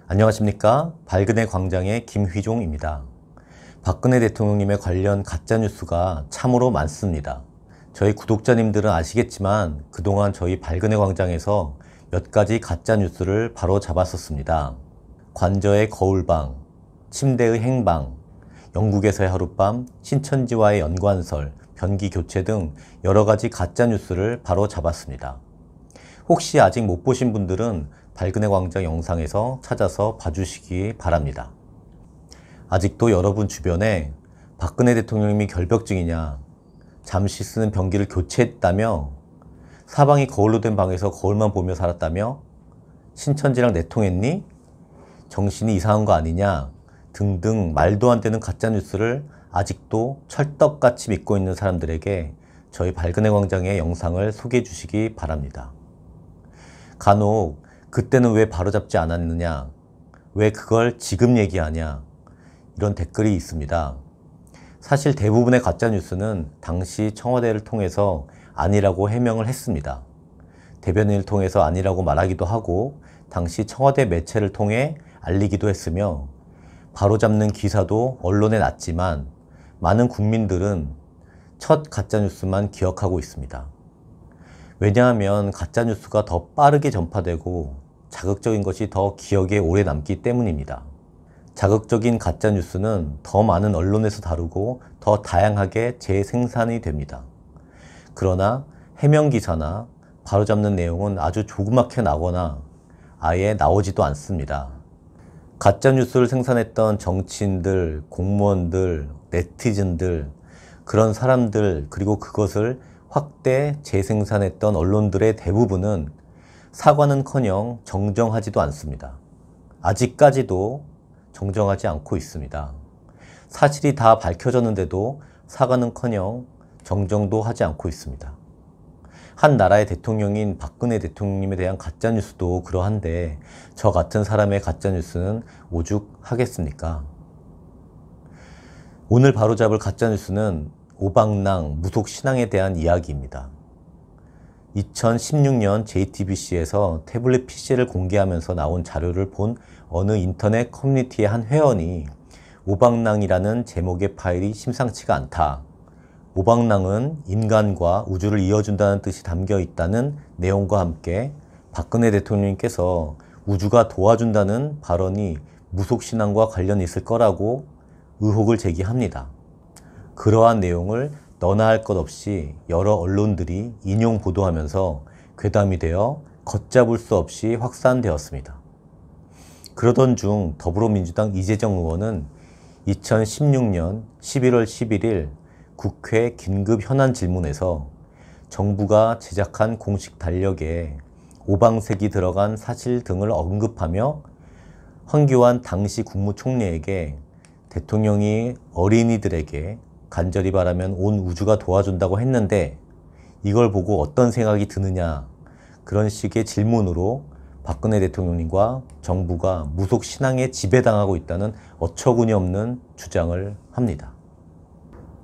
안녕하십니까? 발근의 광장의 김휘종입니다. 박근혜 대통령님에 관련 가짜뉴스가 참으로 많습니다. 저희 구독자님들은 아시겠지만 그동안 저희 발근의 광장에서 몇 가지 가짜뉴스를 바로 잡았었습니다. 관저의 거울방, 침대의 행방, 영국에서의 하룻밤, 신천지와의 연관설, 변기 교체 등 여러 가지 가짜뉴스를 바로 잡았습니다. 혹시 아직 못 보신 분들은 발근의 광장 영상에서 찾아서 봐주시기 바랍니다. 아직도 여러분 주변에 박근혜 대통령님이 결벽증이냐, 잠시 쓰는 변기를 교체했다며, 사방이 거울로 된 방에서 거울만 보며 살았다며, 신천지랑 내통했니? 정신이 이상한 거 아니냐? 등등 말도 안 되는 가짜뉴스를 아직도 철떡같이 믿고 있는 사람들에게 저희 발근의 광장의 영상을 소개해 주시기 바랍니다. 간혹 그때는 왜 바로잡지 않았느냐, 왜 그걸 지금 얘기하냐, 이런 댓글이 있습니다. 사실 대부분의 가짜뉴스는 당시 청와대를 통해서 아니라고 해명을 했습니다. 대변인을 통해서 아니라고 말하기도 하고 당시 청와대 매체를 통해 알리기도 했으며 바로잡는 기사도 언론에 났지만 많은 국민들은 첫 가짜뉴스만 기억하고 있습니다. 왜냐하면 가짜뉴스가 더 빠르게 전파되고 자극적인 것이 더 기억에 오래 남기 때문입니다. 자극적인 가짜뉴스는 더 많은 언론에서 다루고 더 다양하게 재생산이 됩니다. 그러나 해명기사나 바로잡는 내용은 아주 조그맣게 나거나 아예 나오지도 않습니다. 가짜뉴스를 생산했던 정치인들, 공무원들, 네티즌들, 그런 사람들, 그리고 그것을 확대 재생산했던 언론들의 대부분은 사과는커녕 정정하지도 않습니다. 아직까지도 정정하지 않고 있습니다. 사실이 다 밝혀졌는데도 사과는커녕 정정도 하지 않고 있습니다. 한 나라의 대통령인 박근혜 대통령님에 대한 가짜뉴스도 그러한데 저 같은 사람의 가짜뉴스는 오죽하겠습니까? 오늘 바로잡을 가짜뉴스는 오방랑, 무속신앙에 대한 이야기입니다. 2016년 JTBC에서 태블릿 PC를 공개하면서 나온 자료를 본 어느 인터넷 커뮤니티의 한 회원이 오방랑이라는 제목의 파일이 심상치가 않다. 오방랑은 인간과 우주를 이어준다는 뜻이 담겨 있다는 내용과 함께 박근혜 대통령님께서 우주가 도와준다는 발언이 무속신앙과 관련이 있을 거라고 의혹을 제기합니다. 그러한 내용을 너나 할 것 없이 여러 언론들이 인용 보도하면서 괴담이 되어 걷잡을 수 없이 확산되었습니다. 그러던 중 더불어민주당 이재정 의원은 2016년 11월 11일 국회 긴급 현안 질문에서 정부가 제작한 공식 달력에 오방색이 들어간 사실 등을 언급하며 황교안 당시 국무총리에게 대통령이 어린이들에게 간절히 바라면 온 우주가 도와준다고 했는데 이걸 보고 어떤 생각이 드느냐, 그런 식의 질문으로 박근혜 대통령님과 정부가 무속 신앙에 지배당하고 있다는 어처구니 없는 주장을 합니다.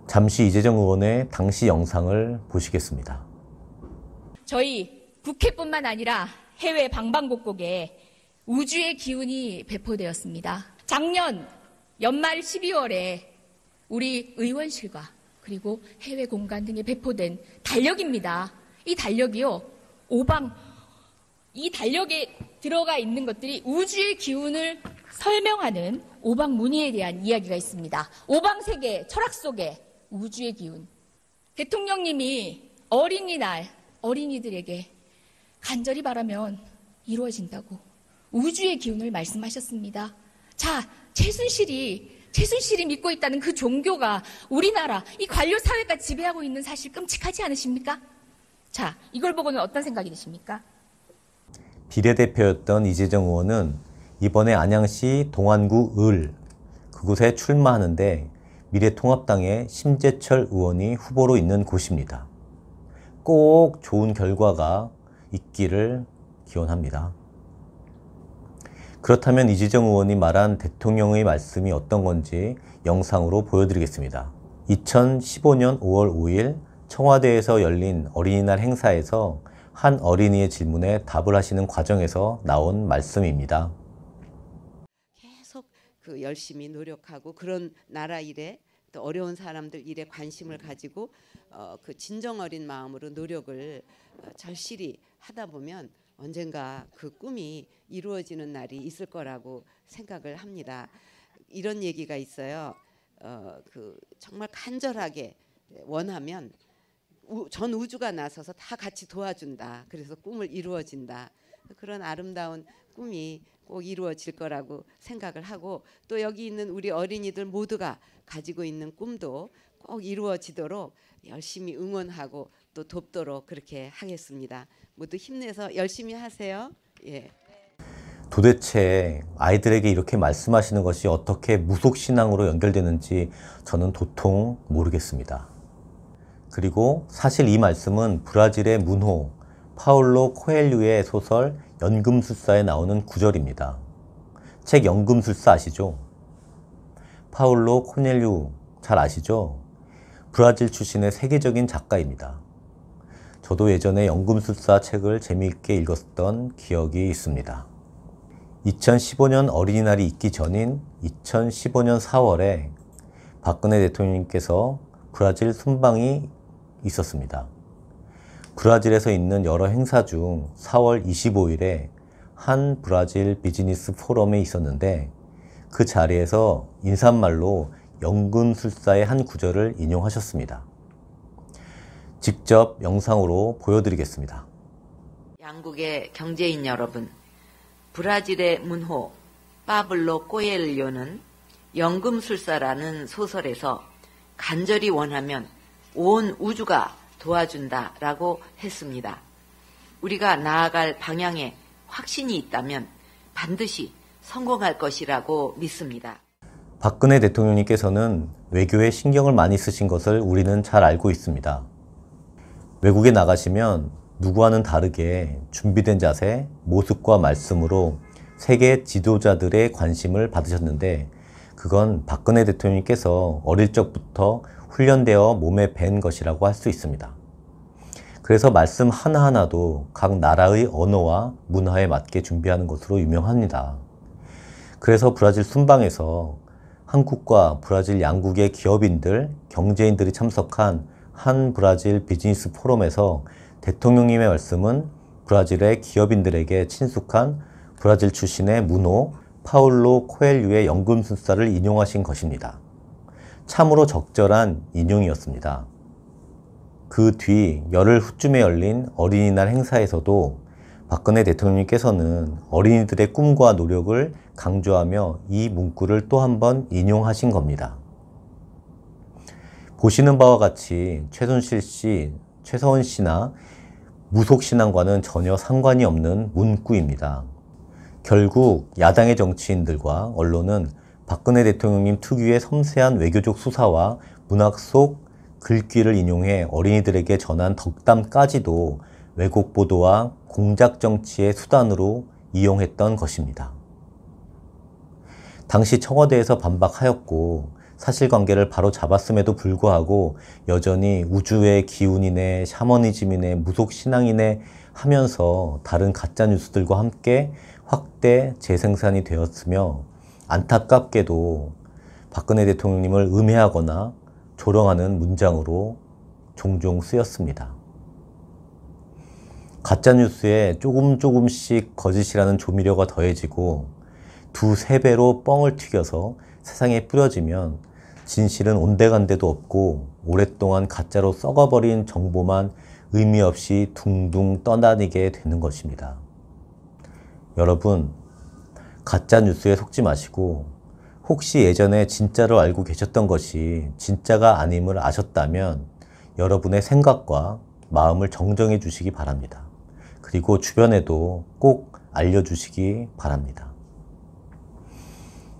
잠시 이재정 의원의 당시 영상을 보시겠습니다. 저희 국회뿐만 아니라 해외 방방곡곡에 우주의 기운이 배포되었습니다. 작년 연말 12월에 우리 의원실과 그리고 해외 공간 등에 배포된 달력입니다. 이 달력이요, 이 달력에 들어가 있는 것들이 우주의 기운을 설명하는 오방 무늬에 대한 이야기가 있습니다. 오방 세계, 철학 속에 우주의 기운. 대통령님이 어린이날 어린이들에게 간절히 바라면 이루어진다고 우주의 기운을 말씀하셨습니다. 자, 최순실이 믿고 있다는 그 종교가 우리나라 이 관료 사회가 지배하고 있는 사실 끔찍하지 않으십니까? 자, 이걸 보고는 어떤 생각이 드십니까? 비례대표였던 이재정 의원은 이번에 안양시 동안구 그곳에 출마하는데 미래통합당의 심재철 의원이 후보로 있는 곳입니다. 꼭 좋은 결과가 있기를 기원합니다. 그렇다면 이재정 의원이 말한 대통령의 말씀이 어떤 건지 영상으로 보여드리겠습니다. 2015년 5월 5일 청와대에서 열린 어린이날 행사에서 한 어린이의 질문에 답을 하시는 과정에서 나온 말씀입니다. 그 열심히 노력하고 그런 나라 일에 또 어려운 사람들 일에 관심을 가지고 그 진정 어린 마음으로 노력을 절실히 하다 보면 언젠가 그 꿈이 이루어지는 날이 있을 거라고 생각을 합니다. 이런 얘기가 있어요. 그 정말 간절하게 원하면 전 우주가 나서서 다 같이 도와준다. 그래서 꿈을 이루어진다. 그런 아름다운 꿈이 꼭 이루어질 거라고 생각을 하고 또 여기 있는 우리 어린이들 모두가 가지고 있는 꿈도 꼭 이루어지도록 열심히 응원하고 또 돕도록 그렇게 하겠습니다. 모두 힘내서 열심히 하세요. 예. 도대체 아이들에게 이렇게 말씀하시는 것이 어떻게 무속신앙으로 연결되는지 저는 도통 모르겠습니다. 그리고 사실 이 말씀은 브라질의 문호 파울로 코엘류의 소설 연금술사에 나오는 구절입니다. 책 연금술사 아시죠? 파울로 코넬류 잘 아시죠? 브라질 출신의 세계적인 작가입니다. 저도 예전에 연금술사 책을 재미있게 읽었던 기억이 있습니다. 2015년 어린이날이 있기 전인 2015년 4월에 박근혜 대통령님께서 브라질 순방이 있었습니다. 브라질에서 있는 여러 행사 중 4월 25일에 한 브라질 비즈니스 포럼에 있었는데 그 자리에서 인사말로 연금술사의 한 구절을 인용하셨습니다. 직접 영상으로 보여드리겠습니다. 양국의 경제인 여러분, 브라질의 문호 파블로 코엘료는 연금술사라는 소설에서 간절히 원하면 온 우주가 도와준다라고 했습니다. 우리가 나아갈 방향에 확신이 있다면 반드시 성공할 것이라고 믿습니다. 박근혜 대통령님께서는 외교에 신경을 많이 쓰신 것을 우리는 잘 알고 있습니다. 외국에 나가시면 누구와는 다르게 준비된 자세, 모습과 말씀으로 세계 지도자들의 관심을 받으셨는데 그건 박근혜 대통령님께서 어릴 적부터 훈련되어 몸에 밴 것이라고 할 수 있습니다. 그래서 말씀 하나하나도 각 나라의 언어와 문화에 맞게 준비하는 것으로 유명합니다. 그래서 브라질 순방에서 한국과 브라질 양국의 기업인들, 경제인들이 참석한 한 브라질 비즈니스 포럼에서 대통령님의 말씀은 브라질의 기업인들에게 친숙한 브라질 출신의 문호 파울로 코엘류의 연금술사를 인용하신 것입니다. 참으로 적절한 인용이었습니다. 그 뒤 열흘 후쯤에 열린 어린이날 행사에서도 박근혜 대통령님께서는 어린이들의 꿈과 노력을 강조하며 이 문구를 또 한 번 인용하신 겁니다. 보시는 바와 같이 최순실 씨, 최서원 씨나 무속신앙과는 전혀 상관이 없는 문구입니다. 결국 야당의 정치인들과 언론은 박근혜 대통령님 특유의 섬세한 외교적 수사와 문학 속 글귀를 인용해 어린이들에게 전한 덕담까지도 왜곡 보도와 공작 정치의 수단으로 이용했던 것입니다. 당시 청와대에서 반박하였고 사실관계를 바로 잡았음에도 불구하고 여전히 우주의 기운이네 샤머니즘이네 무속신앙이네 하면서 다른 가짜뉴스들과 함께 확대 재생산이 되었으며 안타깝게도 박근혜 대통령님을 음해하거나 조롱하는 문장으로 종종 쓰였습니다. 가짜뉴스에 조금씩 거짓이라는 조미료가 더해지고 두세 배로 뻥을 튀겨서 세상에 뿌려지면 진실은 온데간데도 없고 오랫동안 가짜로 썩어버린 정보만 의미 없이 둥둥 떠다니게 되는 것입니다. 여러분, 가짜뉴스에 속지 마시고 혹시 예전에 진짜로 알고 계셨던 것이 진짜가 아님을 아셨다면 여러분의 생각과 마음을 정정해 주시기 바랍니다. 그리고 주변에도 꼭 알려주시기 바랍니다.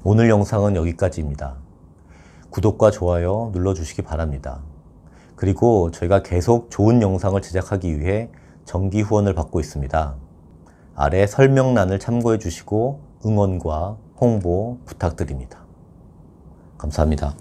오늘 영상은 여기까지입니다. 구독과 좋아요 눌러주시기 바랍니다. 그리고 저희가 계속 좋은 영상을 제작하기 위해 정기 후원을 받고 있습니다. 아래 설명란을 참고해 주시고 응원과 홍보 부탁드립니다. 감사합니다.